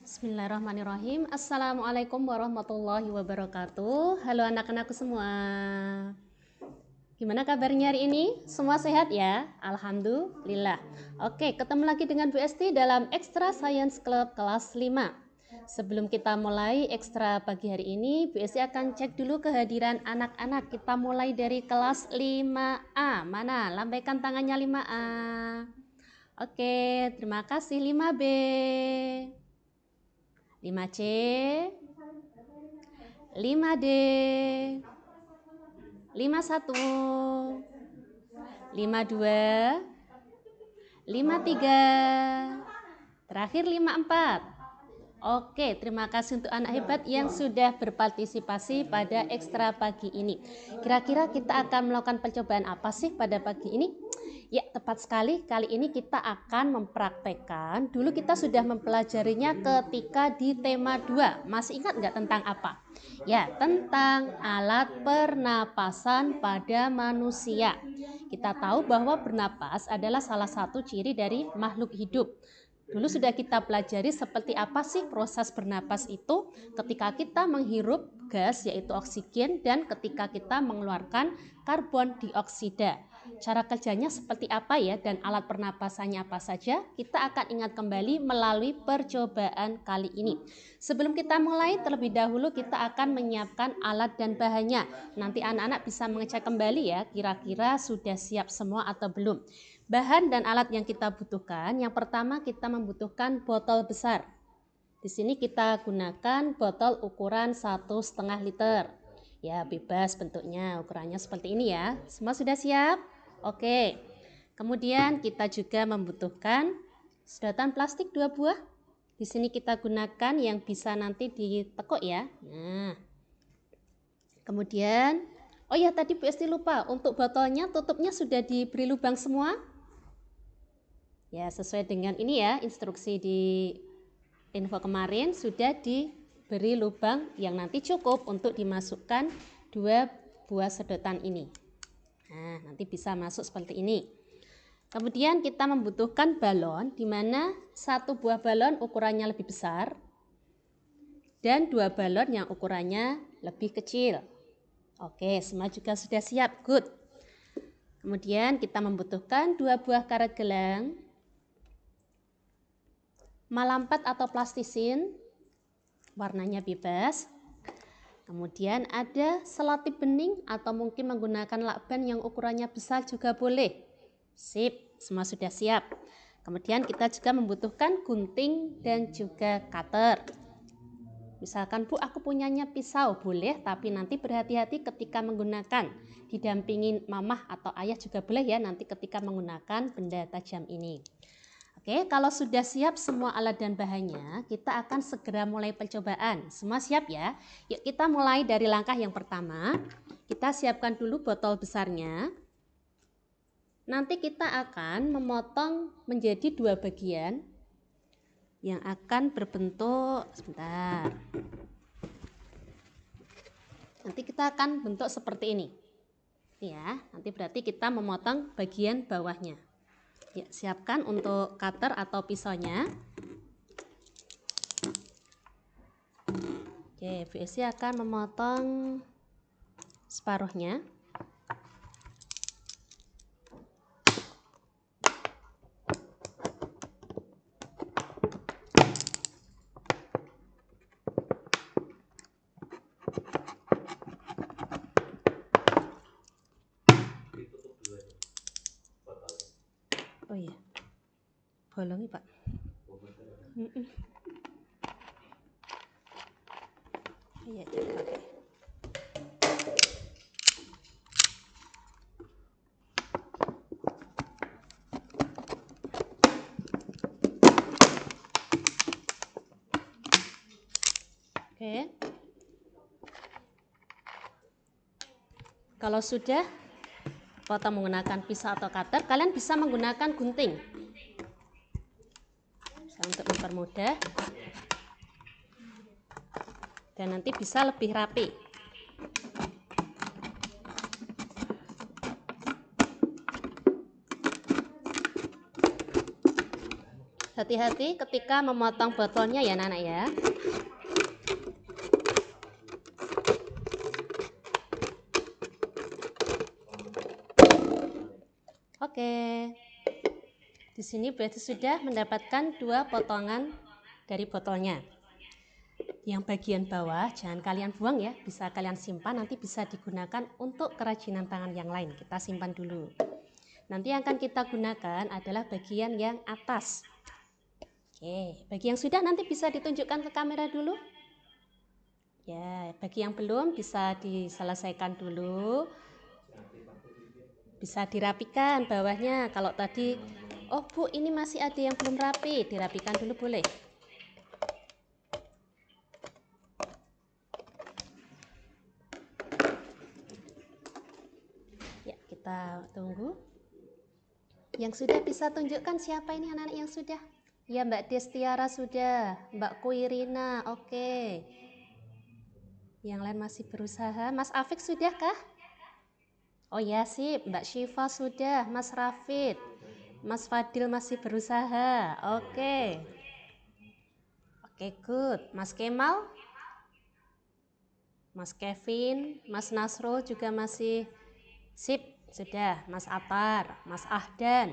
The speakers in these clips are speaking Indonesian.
Bismillahirrahmanirrahim. Assalamualaikum warahmatullahi wabarakatuh. Halo anak-anakku semua. Gimana kabarnya hari ini? Semua sehat ya? Alhamdulillah. Oke, ketemu lagi dengan Bu Esti dalam Extra Science Club kelas 5. Sebelum kita mulai ekstra pagi hari ini, Bu Esti akan cek dulu kehadiran anak-anak. Kita mulai dari kelas 5A. Mana? Lambaikan tangannya 5A. Oke, terima kasih 5B. 5C, 5D, 51, 52, 53, terakhir 54. Oke, terima kasih untuk anak hebat yang sudah berpartisipasi pada ekstra pagi ini. Kira-kira kita akan melakukan percobaan apa sih pada pagi ini? Ya, tepat sekali. Kali ini kita akan mempraktekkan. Dulu kita sudah mempelajarinya ketika di tema 2. Masih ingat nggak tentang apa? Ya, tentang alat pernapasan pada manusia. Kita tahu bahwa bernapas adalah salah satu ciri dari makhluk hidup. Dulu sudah kita pelajari seperti apa sih proses bernapas itu ketika kita menghirup gas yaitu oksigen dan ketika kita mengeluarkan karbon dioksida. Cara kerjanya seperti apa ya dan alat pernapasannya apa saja? Kita akan ingat kembali melalui percobaan kali ini. Sebelum kita mulai terlebih dahulu kita akan menyiapkan alat dan bahannya. Nanti anak-anak bisa mengecek kembali ya kira-kira sudah siap semua atau belum. Bahan dan alat yang kita butuhkan, yang pertama kita membutuhkan botol besar. Di sini kita gunakan botol ukuran 1,5 liter. Ya, bebas bentuknya, ukurannya seperti ini ya. Semua sudah siap? Oke. Kemudian kita juga membutuhkan sedotan plastik 2 buah. Di sini kita gunakan yang bisa nanti ditekuk ya. Nah. Kemudian, oh ya tadi Bu Esti lupa, untuk botolnya tutupnya sudah diberi lubang semua. Ya, sesuai dengan ini ya, instruksi di info kemarin sudah diberi lubang yang nanti cukup untuk dimasukkan 2 buah sedotan ini. Nah, nanti bisa masuk seperti ini. Kemudian kita membutuhkan balon, di mana 1 buah balon ukurannya lebih besar dan 2 balon yang ukurannya lebih kecil. Oke, semua juga sudah siap. Good. Kemudian kita membutuhkan 2 buah karet gelang, malampat atau plastisin, warnanya bebas. Kemudian ada selotip bening atau mungkin menggunakan lakban yang ukurannya besar juga boleh. Sip, semua sudah siap. Kemudian kita juga membutuhkan gunting dan juga cutter. Misalkan Bu, aku punyanya pisau, boleh, tapi nanti berhati-hati ketika menggunakan. Didampingin mamah atau ayah juga boleh ya nanti ketika menggunakan benda tajam ini. Oke, kalau sudah siap semua alat dan bahannya, kita akan segera mulai percobaan. Semua siap ya? Yuk kita mulai dari langkah yang pertama. Kita siapkan dulu botol besarnya. Nanti kita akan memotong menjadi 2 bagian yang akan berbentuk, sebentar. Nanti kita akan bentuk seperti ini. Ya, nanti berarti kita memotong bagian bawahnya. Ya, siapkan untuk cutter atau pisaunya. Oke, Bu Esi akan memotong separuhnya. Oh iya, bolongi Pak. Iya, jadi pakai. Oke. Kalau sudah potong menggunakan pisau atau cutter, kalian bisa menggunakan gunting. Bisa untuk mempermudah. Dan nanti bisa lebih rapi. Hati-hati ketika memotong botolnya ya anak-anak ya. Oke. Di sini berarti sudah mendapatkan 2 potongan dari botolnya. Yang bagian bawah jangan kalian buang ya, bisa kalian simpan, nanti bisa digunakan untuk kerajinan tangan yang lain. Kita simpan dulu. Nanti yang akan kita gunakan adalah bagian yang atas. Oke, bagi yang sudah nanti bisa ditunjukkan ke kamera dulu. Ya, bagi yang belum bisa diselesaikan dulu. Bisa dirapikan bawahnya. Kalau tadi, oh Bu, ini masih ada yang belum rapi, dirapikan dulu boleh. Ya, kita tunggu. Yang sudah bisa tunjukkan siapa ini anak-anak yang sudah? Ya, Mbak Destiara sudah, Mbak Kuirina, oke. Yang lain masih berusaha. Mas Afik sudah kah? Oh ya sip, Mbak Syifa sudah, Mas Rafid, Mas Fadil masih berusaha. Oke. Oke, good. Mas Kemal, Mas Kevin, Mas Nasrul juga masih sip, sudah. Mas Apar, Mas Ahdan,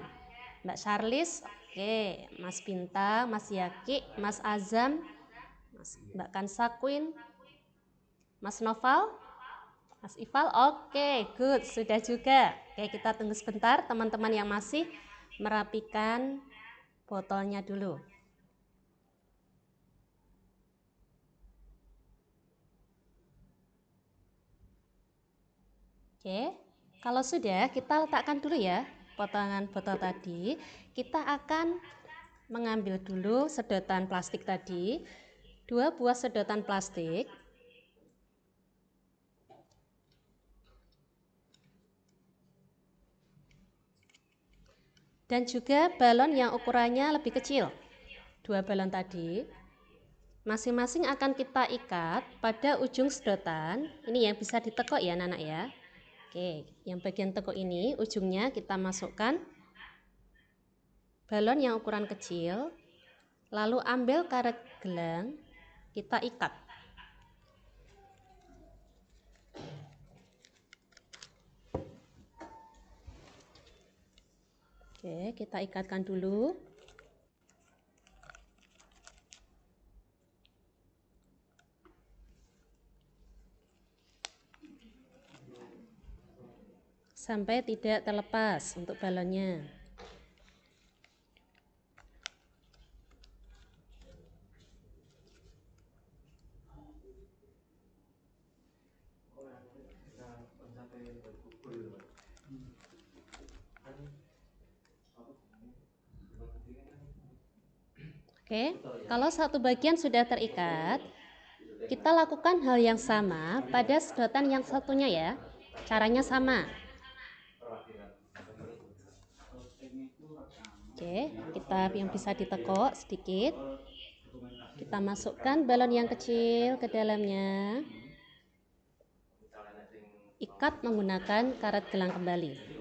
Mbak Charlis, oke. Mas Bintang, Mas Yaki, Mas Azam, Mbak Kansakwin, Mas Noval, Mas Ival, oke, good, sudah juga. Oke, kita tunggu sebentar teman-teman yang masih merapikan botolnya dulu. Oke, kalau sudah kita letakkan dulu ya potongan botol tadi. Kita akan mengambil dulu sedotan plastik tadi, 2 buah sedotan plastik. Dan juga balon yang ukurannya lebih kecil. 2 balon tadi. Masing-masing akan kita ikat pada ujung sedotan. Ini yang bisa ditekuk ya anak-anak ya. Oke, yang bagian tekuk ini ujungnya kita masukkan balon yang ukuran kecil. Lalu ambil karet gelang, kita ikat. Oke, kita ikatkan dulu. Sampai tidak terlepas untuk balonnya. Oke, kalau satu bagian sudah terikat, kita lakukan hal yang sama pada sedotan yang satunya ya. Caranya sama. Oke, kita yang bisa ditekuk sedikit. Kita masukkan balon yang kecil ke dalamnya. Ikat menggunakan karet gelang kembali.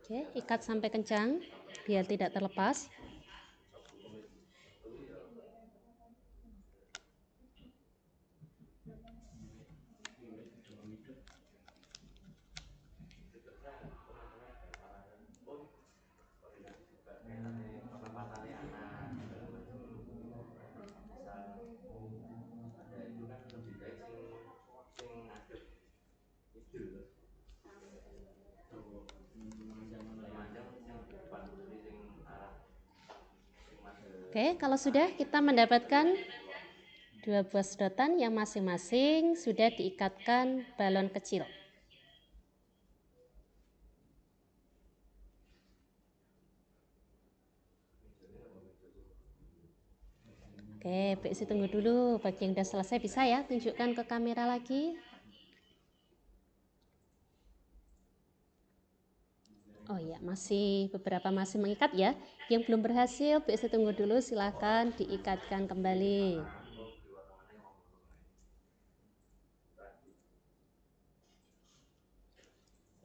Oke, ikat sampai kencang biar tidak terlepas. Oke, kalau sudah kita mendapatkan 2 buah sedotan yang masing-masing sudah diikatkan balon kecil. Oke, BSI tunggu dulu. Bagi yang sudah selesai bisa ya tunjukkan ke kamera lagi. Oh iya, masih beberapa masih mengikat ya. Yang belum berhasil bisa tunggu dulu, silahkan diikatkan kembali.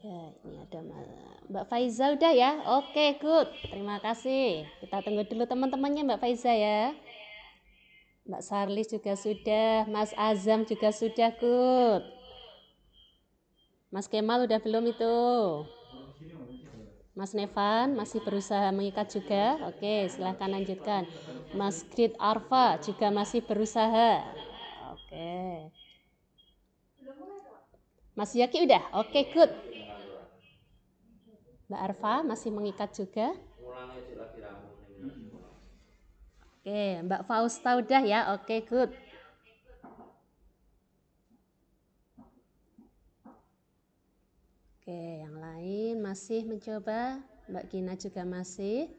Ya, ini ada Mbak Faiza udah ya. Oke, good. Terima kasih. Kita tunggu dulu teman-temannya Mbak Faiza ya. Mbak Sarlis juga sudah, Mas Azam juga sudah, good. Mas Kemal udah belum itu? Mas Nevan masih berusaha mengikat juga. Oke, silahkan lanjutkan. Mas Grid Arfa juga masih berusaha. Oke. Mas Yaki udah? Oke, good. Mbak Arfa masih mengikat juga. Oke, Mbak Fausta udah ya? Oke, good. Oke, yang lain masih mencoba. Mbak Gina juga masih.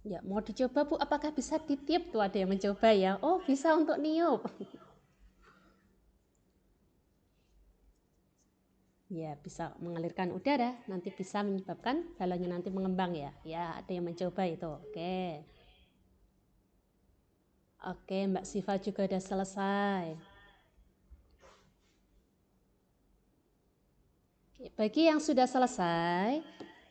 Ya, mau dicoba Bu, apakah bisa ditiup? Tuh ada yang mencoba ya. Oh, bisa untuk niup. Ya, bisa mengalirkan udara, nanti bisa menyebabkan balonnya nanti mengembang ya. Ya, ada yang mencoba itu. Oke. Oke, Mbak Siva juga udah selesai. Oke, bagi yang sudah selesai,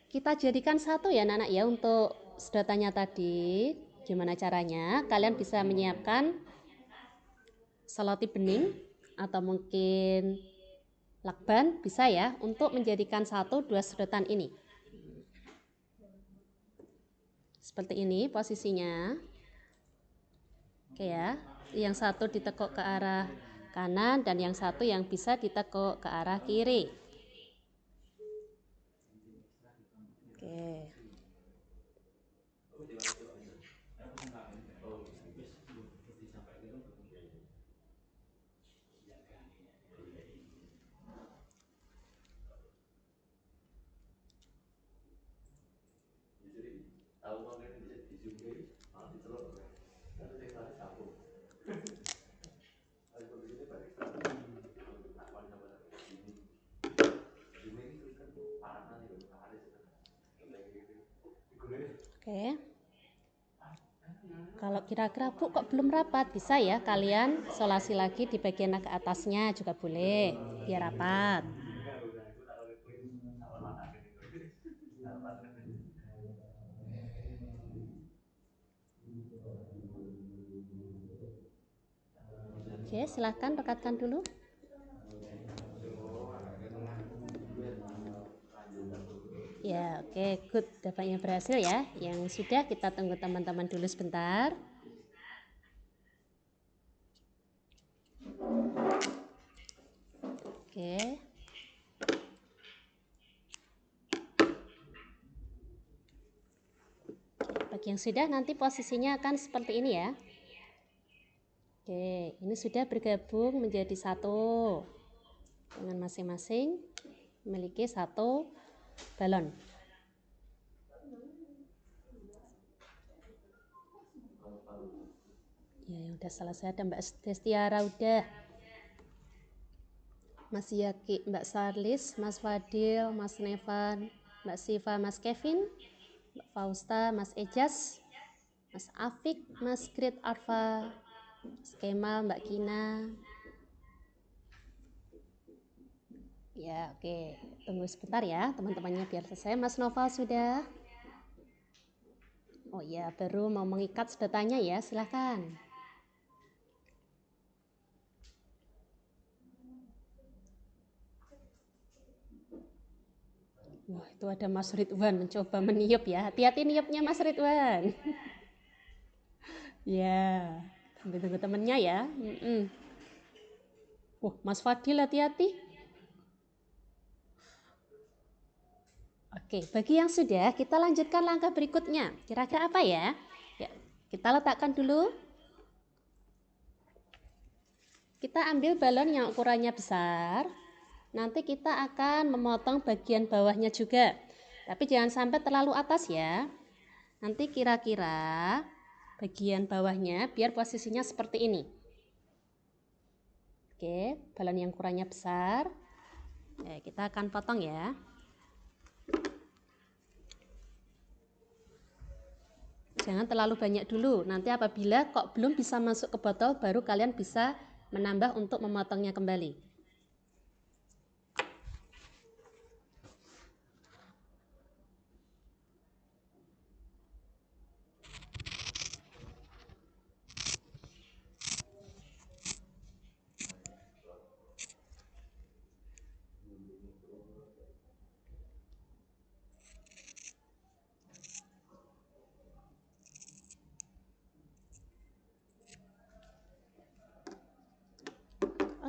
kita jadikan satu ya anak-anak ya untuk sedotannya tadi. Gimana caranya? Kalian bisa menyiapkan selotip bening atau mungkin lakban, bisa ya, untuk menjadikan 1-2 sedotan ini. Seperti ini posisinya. Oke ya, yang satu ditekuk ke arah kanan dan yang satu yang bisa ditekuk ke arah kiri. Oke. Oke. Kalau kira-kira Bu kok belum rapat, bisa ya kalian solasi lagi di bagian ke atasnya juga boleh, biar rapat. Oke, silahkan rekatkan dulu. Ya, oke, good. Dapatnya berhasil ya. Yang sudah kita tunggu teman-teman dulu sebentar. Oke. Bagi yang sudah, nanti posisinya akan seperti ini ya. Oke, ini sudah bergabung menjadi satu dengan masing-masing memiliki satu balon. Ya, yang udah selesai ada Mbak Destiara udah. Mas Yaki, Mbak Sarlis, Mas Fadil, Mas Nevan, Mbak Siva, Mas Kevin, Mbak Fausta, Mas Ejas, Mas Afik, Mas Grid Arfa, Mas Kemal, Mbak Gina. Ya, oke. Tunggu sebentar ya teman-temannya biar selesai. Mas Noval sudah? Oh ya, baru mau mengikat sedotannya ya, silahkan. Wah, itu ada Mas Ridwan mencoba meniup ya. Hati-hati niupnya Mas Ridwan. Ya, sambil tunggu temennya ya. Mas Fadil hati-hati. Oke, bagi yang sudah, kita lanjutkan langkah berikutnya. Kira-kira apa ya? Ya, kita letakkan dulu. Kita ambil balon yang ukurannya besar. Nanti kita akan memotong bagian bawahnya juga. Tapi jangan sampai terlalu atas ya. Nanti kira-kira bagian bawahnya biar posisinya seperti ini. Oke, balon yang ukurannya besar. Ya, kita akan potong ya. Jangan terlalu banyak dulu. Nanti apabila kok belum bisa masuk ke botol, baru kalian bisa menambah untuk memotongnya kembali.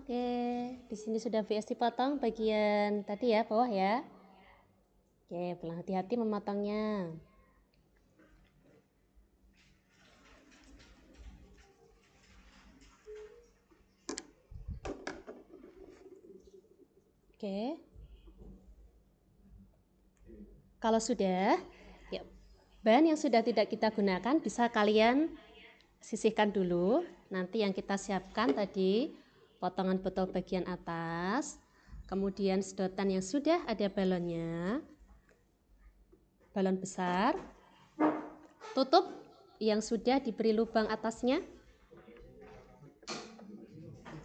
Oke, di sini sudah VS dipotong bagian tadi ya, bawah ya. Oke, pelan hati-hati memotongnya. Oke. Kalau sudah, ya, bahan yang sudah tidak kita gunakan bisa kalian sisihkan dulu. Nanti yang kita siapkan tadi potongan botol bagian atas, kemudian sedotan yang sudah ada balonnya, balon besar, tutup yang sudah diberi lubang atasnya,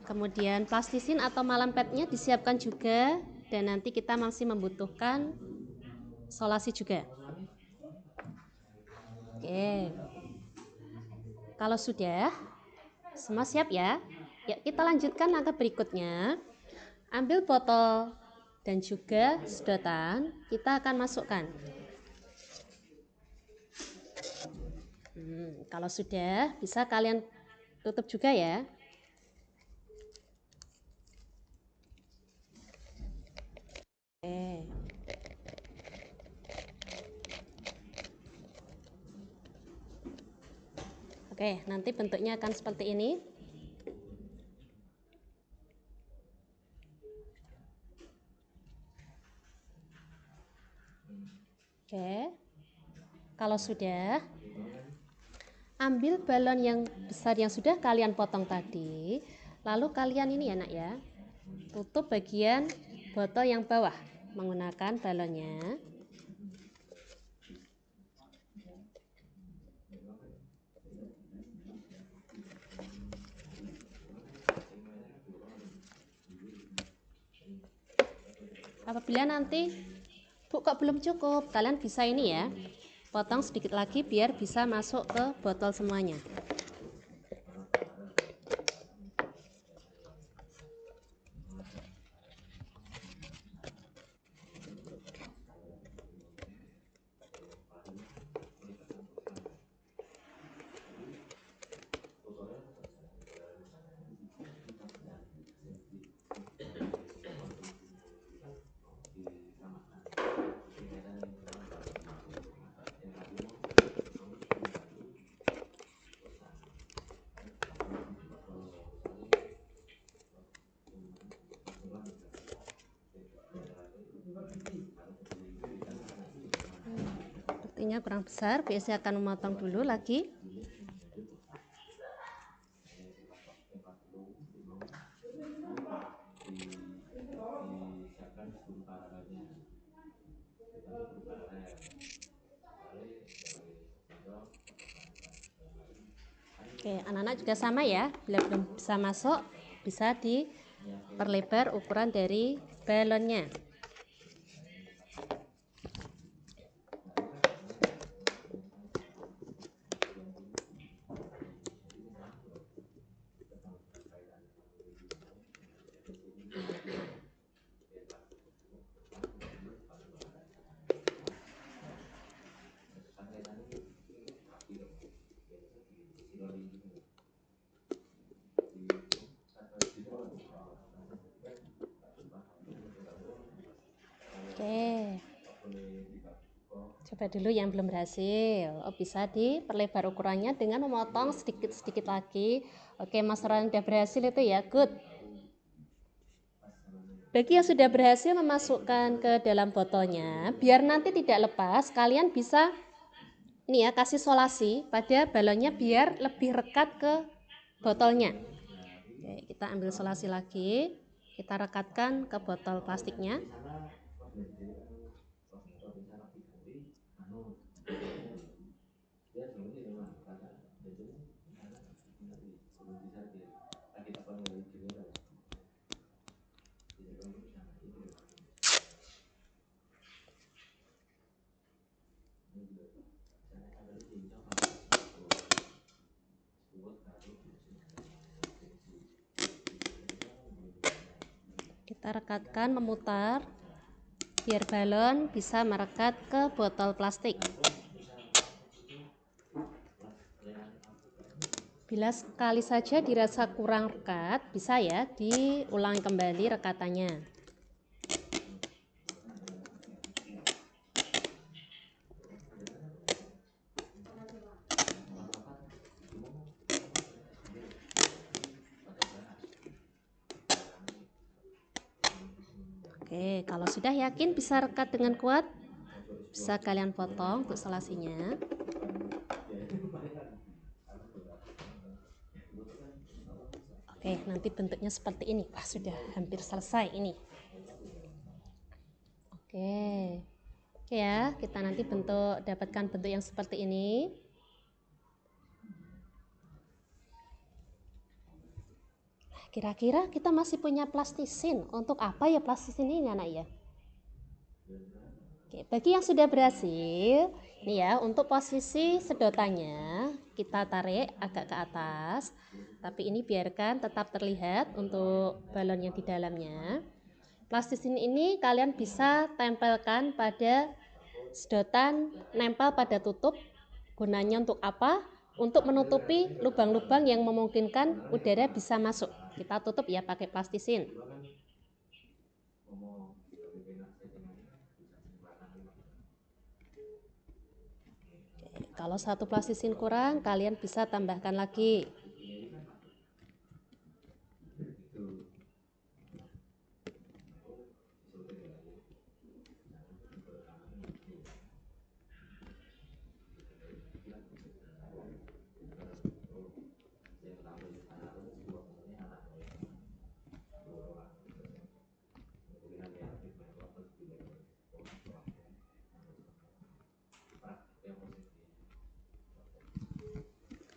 kemudian plastisin atau malam padnya disiapkan juga, dan nanti kita masih membutuhkan solasi juga. Oke, kalau sudah semua siap ya, kita lanjutkan langkah berikutnya. Ambil botol dan juga sedotan, kita akan masukkan. Kalau sudah, bisa kalian tutup juga ya. Oke, nanti bentuknya akan seperti ini. Oke, kalau sudah, ambil balon yang besar yang sudah kalian potong tadi, lalu kalian ini ya nak ya, tutup bagian botol yang bawah menggunakan balonnya. Apabila nanti kok belum cukup, kalian bisa ini ya, potong sedikit lagi biar bisa masuk ke botol semuanya. Sepertinya kurang besar, biasanya akan memotong dulu lagi. Oke, anak-anak juga sama ya, bila belum bisa masuk, bisa diperlebar ukuran dari balonnya. Oke, coba dulu yang belum berhasil. Bisa diperlebar ukurannya dengan memotong sedikit-sedikit lagi. Oke, Mas Ron udah berhasil itu ya, good. Bagi yang sudah berhasil memasukkan ke dalam botolnya, biar nanti tidak lepas, kalian bisa ini ya, kasih solasi pada balonnya biar lebih rekat ke botolnya. Oke, kita ambil solasi lagi, kita rekatkan ke botol plastiknya. Kita rekatkan memutar biar balon bisa merekat ke botol plastik. Bila sekali saja dirasa kurang rekat, bisa ya diulang kembali rekatannya. Oke, kalau sudah yakin bisa rekat dengan kuat, bisa kalian potong untuk selasinya. Oke, nanti bentuknya seperti ini. Wah, sudah hampir selesai ini. Oke. Oke ya, kita nanti dapatkan bentuk yang seperti ini. Kira-kira kita masih punya plastisin. Untuk apa ya plastisin ini, anak ya? Oke, bagi yang sudah berhasil, ini ya, untuk posisi sedotannya kita tarik agak ke atas, tapi ini biarkan tetap terlihat untuk balon yang di dalamnya. Plastisin ini kalian bisa tempelkan pada sedotan, nempel pada tutup. Gunanya untuk apa? Untuk menutupi lubang-lubang yang memungkinkan udara bisa masuk. Kita tutup ya pakai plastisin. Kalau satu plastisin kurang, kalian bisa tambahkan lagi.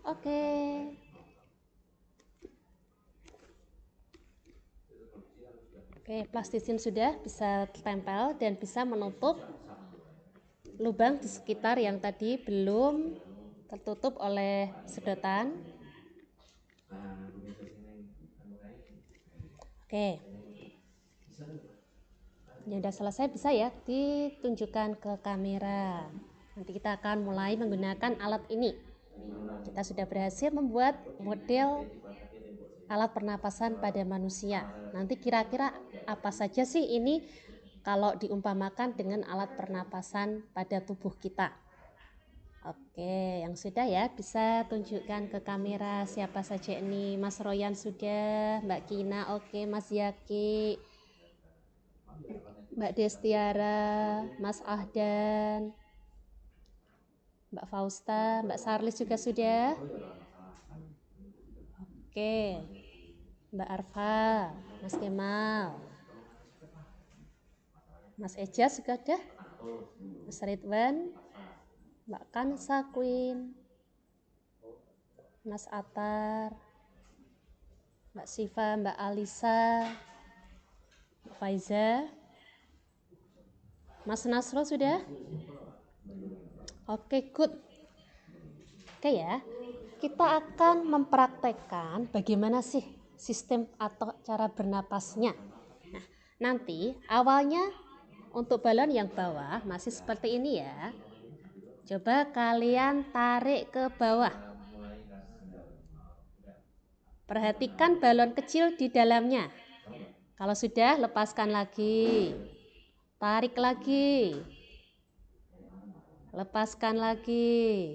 Oke. Oke, plastisin sudah bisa tempel dan bisa menutup lubang di sekitar yang tadi belum tertutup oleh sedotan. Oke. Ini udah selesai, bisa ya ditunjukkan ke kamera. Nanti kita akan mulai menggunakan alat ini. Kita sudah berhasil membuat model alat pernapasan pada manusia. Nanti kira-kira apa saja sih ini kalau diumpamakan dengan alat pernapasan pada tubuh kita? Oke, yang sudah ya bisa tunjukkan ke kamera siapa saja ini. Mas Royan sudah, Mbak Kina oke, Mas Yaki, Mbak Destiara, Mas Ahdan, Mbak Fausta, Mbak Sarlis juga sudah. Oke, Mbak Arfa, Mas Kemal, Mas Eja juga ada, Mas Ridwan, Mbak Kansa Queen, Mas Atar, Mbak Siva, Mbak Alisa, Mbak Faiza, Mas Nasro sudah? Oke, good. Oke ya, kita akan mempraktekkan bagaimana sih sistem atau cara bernapasnya. Nah, nanti awalnya untuk balon yang bawah masih seperti ini ya. Coba kalian tarik ke bawah. Perhatikan balon kecil di dalamnya. Kalau sudah, lepaskan lagi. Tarik lagi. Lepaskan lagi.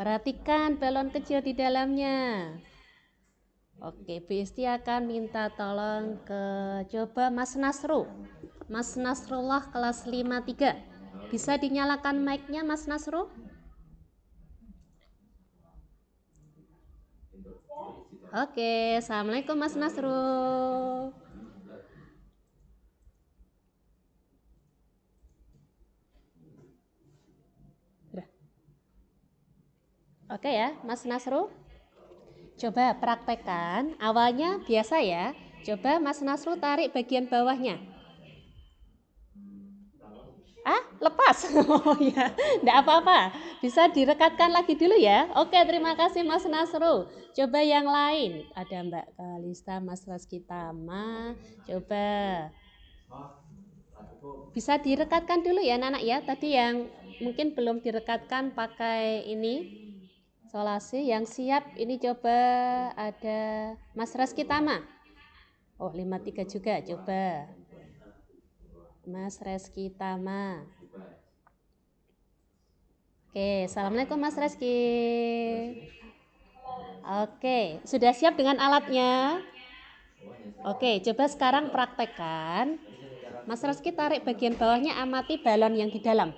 Perhatikan balon kecil di dalamnya. Oke, Bu Isti akan minta tolong ke coba Mas Nasru. Mas Nasrullah kelas 53. Bisa dinyalakan mic-nya Mas Nasru? Oke, Assalamualaikum Mas Nasru. Oke ya, Mas Nasru. Coba praktekkan, awalnya biasa ya. Coba Mas Nasru tarik bagian bawahnya. Lepas. Oh ya, enggak apa-apa. Bisa direkatkan lagi dulu ya. Oke, terima kasih Mas Nasrul. Coba yang lain. Ada Mbak Kalista, Mas Raskitama. Coba. Bisa direkatkan dulu ya, anak ya. Tadi yang mungkin belum direkatkan pakai ini. Solasi yang siap ini coba ada Mas Raskitama. Oh, 53 juga. Coba. Mas Raskitama. Oke, assalamualaikum Mas Reski. Oke, sudah siap dengan alatnya? Oke, coba sekarang praktekkan. Mas Reski tarik bagian bawahnya, amati balon yang di dalam.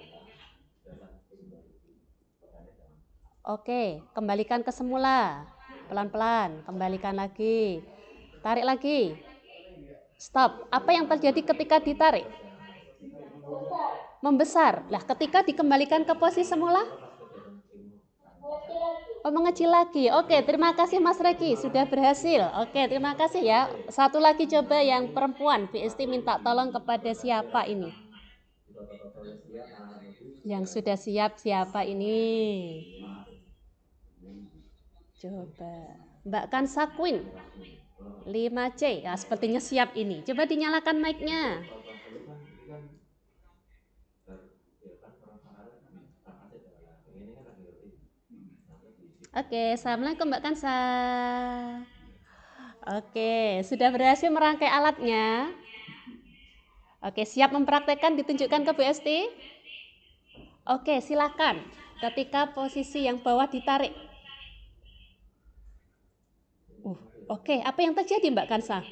Oke, kembalikan ke semula. Pelan-pelan, kembalikan lagi. Tarik lagi. Stop. Apa yang terjadi ketika ditarik? Membesar. Lah, ketika dikembalikan ke posisi semula? Oh, mengecil lagi. Oke, terima kasih Mas Reki, sudah berhasil. Oke, terima kasih ya. Satu lagi coba yang perempuan. BST minta tolong kepada siapa ini? Yang sudah siap siapa ini? Coba. Mbak Kansa Queen. 5C. Ya, sepertinya siap ini. Coba dinyalakan mic-nya. Oke, assalamualaikum Mbak Kansa. Oke, sudah berhasil merangkai alatnya. Oke, siap mempraktekkan, ditunjukkan ke Bu Esti. Oke, silakan. Ketika posisi yang bawah ditarik. Oke, apa yang terjadi Mbak Kansa?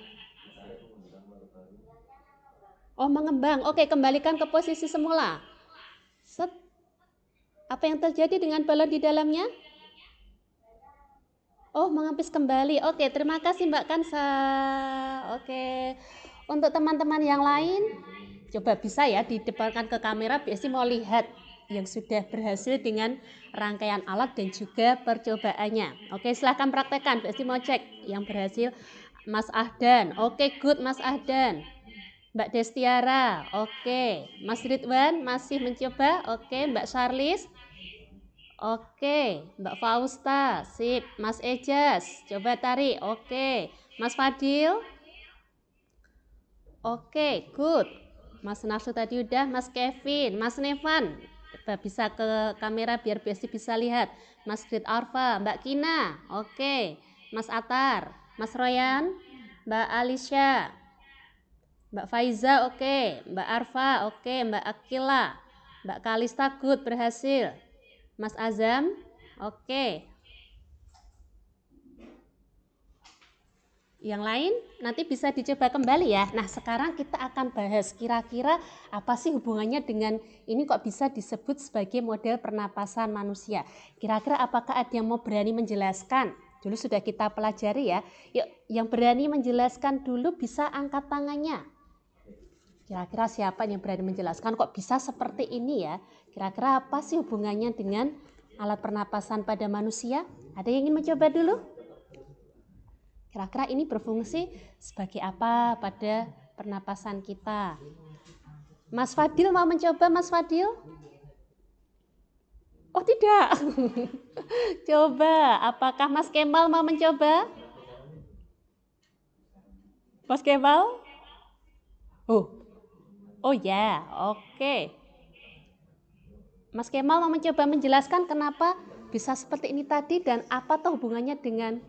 Oh, mengembang. Oke, kembalikan ke posisi semula. Set. Apa yang terjadi dengan balon di dalamnya? Oh, mengempis kembali. Oke, terima kasih Mbak Kansa. Oke. Untuk teman-teman yang lain, coba bisa ya didepankan ke kamera, biasanya mau lihat yang sudah berhasil dengan rangkaian alat dan juga percobaannya. Oke, silahkan praktekkan. Biasanya mau cek yang berhasil. Mas Ahdan. Oke, good Mas Ahdan. Mbak Destiara. Oke. Mas Ridwan masih mencoba. Oke, Mbak Charlis. Oke, Mbak Fausta, sip. Mas Ejas, coba tarik. Oke, Mas Fadil. Oke, good. Mas Narsu tadi udah, Mas Kevin, Mas Nevan. Coba bisa ke kamera biar Besti bisa lihat. Mas Grit Arfa, Mbak Kina. Oke, Mas Atar, Mas Royan, Mbak Alicia, Mbak Faiza, oke. Mbak Arfa, oke. Mbak Akila, Mbak Kalista, good, berhasil. Mas Azam, oke. Yang lain nanti bisa dicoba kembali ya. Nah, sekarang kita akan bahas kira-kira apa sih hubungannya dengan ini kok bisa disebut sebagai model pernapasan manusia. Kira-kira apakah ada yang mau berani menjelaskan? Dulu sudah kita pelajari ya. Yuk, yang berani menjelaskan dulu bisa angkat tangannya. Kira-kira siapa yang berani menjelaskan kok bisa seperti ini ya? Kira-kira apa sih hubungannya dengan alat pernapasan pada manusia? Ada yang ingin mencoba dulu? Kira-kira ini berfungsi sebagai apa pada pernapasan kita? Mas Fadil mau mencoba, Mas Fadil? Oh tidak. Coba, apakah Mas Kemal mau mencoba? Mas Kemal? Oh ya, oke. Mas Kemal mau mencoba menjelaskan kenapa bisa seperti ini tadi dan apa tuh hubungannya dengan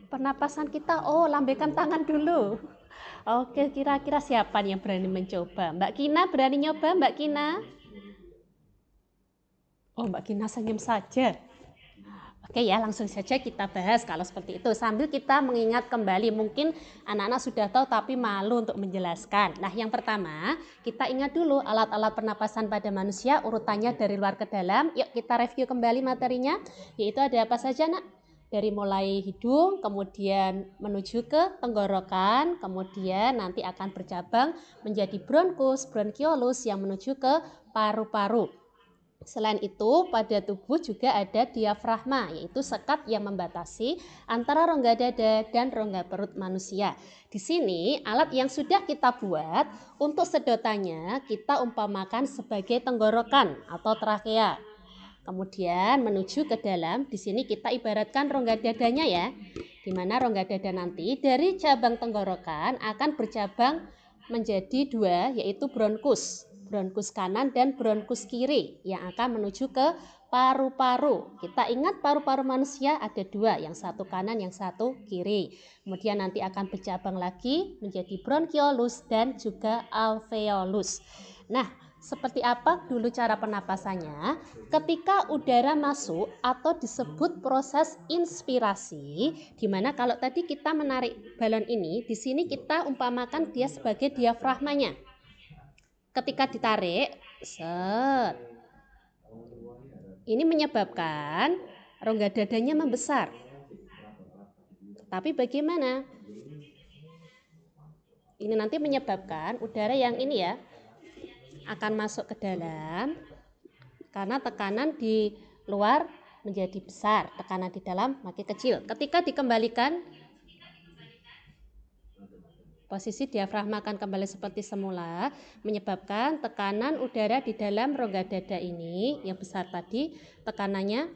pernapasan kita? Oh, lambaikan tangan dulu. Oke, kira-kira siapa yang berani mencoba? Mbak Kina berani nyoba, Mbak Kina? Oh, Mbak Kina senyum saja. Oke ya, langsung saja kita bahas kalau seperti itu. Sambil kita mengingat kembali, mungkin anak-anak sudah tahu tapi malu untuk menjelaskan. Nah, yang pertama, kita ingat dulu alat-alat pernapasan pada manusia, urutannya dari luar ke dalam. Yuk kita review kembali materinya, yaitu ada apa saja, Nak? Dari mulai hidung, kemudian menuju ke tenggorokan, kemudian nanti akan bercabang menjadi bronkus, bronkiolus yang menuju ke paru-paru. Selain itu, pada tubuh juga ada diafragma, yaitu sekat yang membatasi antara rongga dada dan rongga perut manusia. Di sini, alat yang sudah kita buat untuk sedotannya kita umpamakan sebagai tenggorokan atau trakea. Kemudian menuju ke dalam, di sini kita ibaratkan rongga dadanya ya, di mana rongga dada nanti dari cabang tenggorokan akan bercabang menjadi dua, yaitu bronkus kanan dan bronkus kiri yang akan menuju ke paru-paru. Kita ingat paru-paru manusia ada dua, yang satu kanan, yang satu kiri. Kemudian nanti akan bercabang lagi menjadi bronkiolus dan juga alveolus. Nah, seperti apa dulu cara penapasannya? Ketika udara masuk atau disebut proses inspirasi, di mana kalau tadi kita menarik balon ini, di sini kita umpamakan dia sebagai diafragmanya. Ketika ditarik, set, ini menyebabkan rongga dadanya membesar. Tapi bagaimana? Ini nanti menyebabkan udara yang ini ya akan masuk ke dalam karena tekanan di luar menjadi besar, tekanan di dalam makin kecil. Ketika dikembalikan, posisi diafragma akan kembali seperti semula, menyebabkan tekanan udara di dalam rongga dada ini yang besar tadi, tekanannya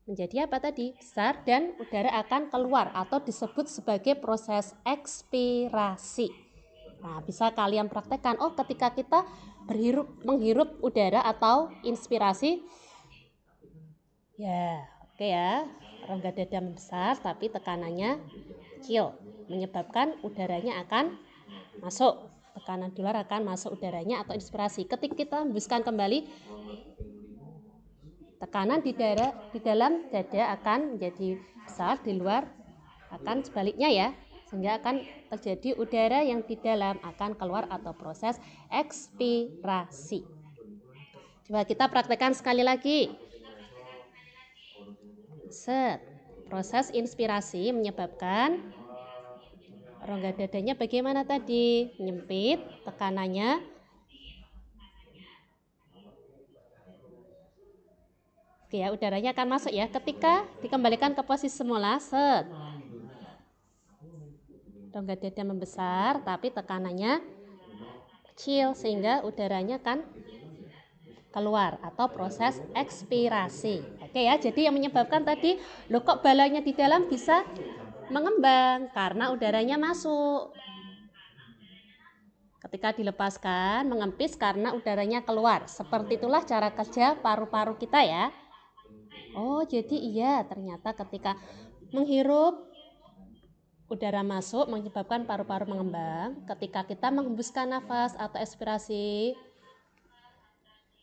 menjadi apa tadi? Besar, dan udara akan keluar atau disebut sebagai proses ekspirasi. Nah, bisa kalian praktekkan. Oh, ketika kita menghirup udara atau inspirasi, ya, oke ya, rongga dada membesar tapi tekanannya kecil, menyebabkan udaranya akan masuk, tekanan di luar akan masuk udaranya atau inspirasi. Ketika kita hembuskan kembali, tekanan di dalam dada akan menjadi besar, di luar akan sebaliknya ya, sehingga akan terjadi udara yang di dalam akan keluar atau proses ekspirasi. Coba kita praktekkan sekali lagi. Proses inspirasi menyebabkan rongga dadanya bagaimana tadi? Menyempit, tekanannya oke ya, udaranya akan masuk ya. Ketika dikembalikan ke posisi semula, rongga dada membesar tapi tekanannya kecil sehingga udaranya akan keluar atau proses ekspirasi. Oke ya, jadi yang menyebabkan tadi, loh kok balonnya di dalam bisa mengembang karena udaranya masuk. Ketika dilepaskan, mengempis karena udaranya keluar. Seperti itulah cara kerja paru-paru kita ya. Oh, jadi iya, ternyata ketika menghirup udara masuk menyebabkan paru-paru mengembang. Ketika kita menghembuskan nafas atau ekspirasi,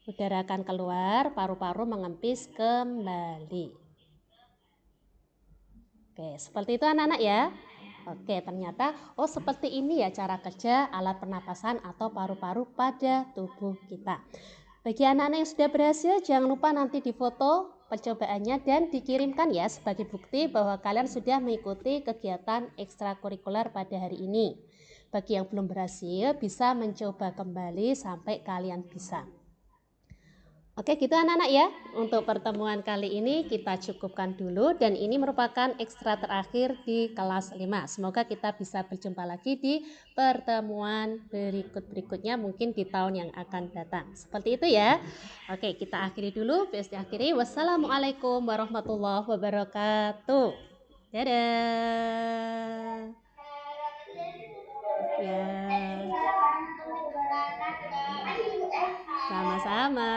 udara akan keluar, paru-paru mengempis kembali. Oke, seperti itu anak-anak ya. Oke, ternyata seperti ini ya cara kerja alat pernapasan atau paru-paru pada tubuh kita. Bagi anak-anak yang sudah berhasil, jangan lupa nanti difoto percobaannya dan dikirimkan ya sebagai bukti bahwa kalian sudah mengikuti kegiatan ekstrakurikuler pada hari ini. Bagi yang belum berhasil, bisa mencoba kembali sampai kalian bisa. Oke, gitu anak-anak ya. Untuk pertemuan kali ini kita cukupkan dulu dan ini merupakan ekstra terakhir di kelas 5. Semoga kita bisa berjumpa lagi di pertemuan berikut-berikutnya mungkin di tahun yang akan datang. Seperti itu ya. Oke, kita akhiri dulu. Akhiri. Wassalamualaikum warahmatullahi wabarakatuh. Dadah. Ya. Sama-sama.